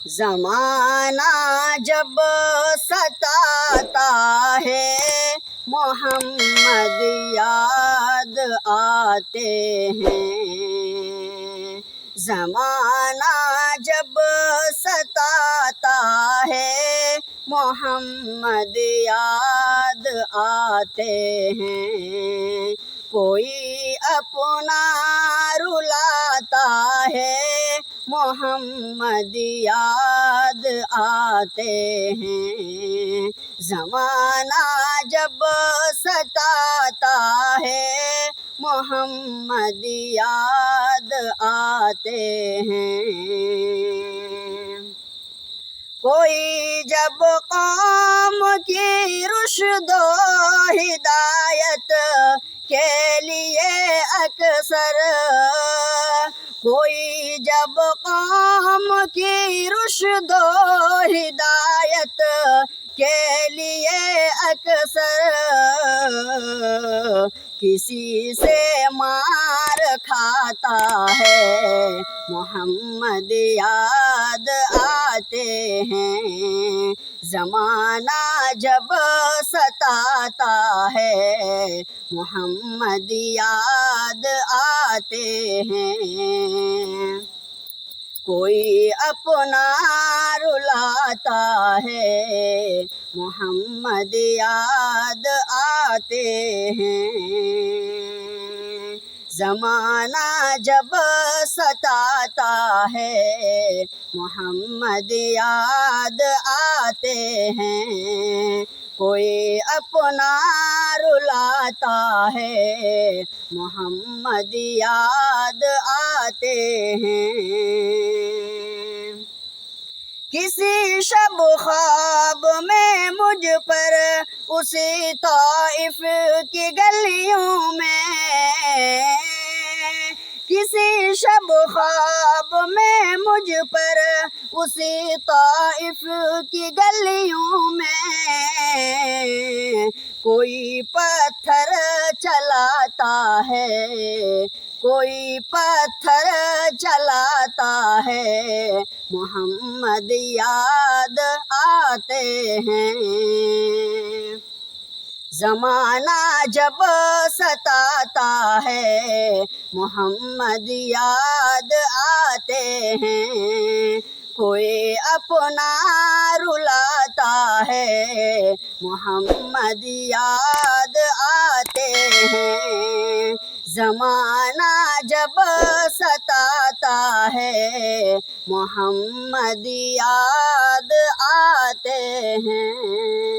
زمانہ جب ستاتا ہے محمد یاد آتے ہیں۔ زمانہ جب ستاتا ہے محمد یاد آتے ہیں۔ کوئی اپنا رلاتا ہے محمد یاد آتے ہیں۔ زمانہ جب ستاتا ہے محمد یاد آتے ہیں۔ کوئی جب قوم کی رشد و ہدایت کے لیے اکثر، کوئی جب قوم کی رشد و ہدایت کے لیے اکثر کسی سے مار کھاتا ہے محمد یاد آتے ہیں۔ زمانہ جب ستاتا ہے محمد یاد آتے ہیں۔ کوئی اپنا رلاتا ہے محمد یاد آتے ہیں۔ زمانہ جب ستاتا ہے محمد یاد آتے ہیں۔ کوئی اپنا رلاتا ہے محمد یاد آتے ہیں۔ کسی شب خواب میں مجھ پر اسی طائف کی گلیوں میں، کسی شب خواب میں مجھ پر اسی طائف کی گلیوں میں کوئی پتھر چلاتا ہے، کوئی پتھر چلاتا ہے محمد یاد آتے ہیں۔ زمانہ جب ستاتا ہے محمد یاد آتے ہیں۔ کوئی اپنا رلاتا ہے محمد یاد آتے ہیں۔ زمانہ جب ستاتا ہے محمد یاد آتے ہیں۔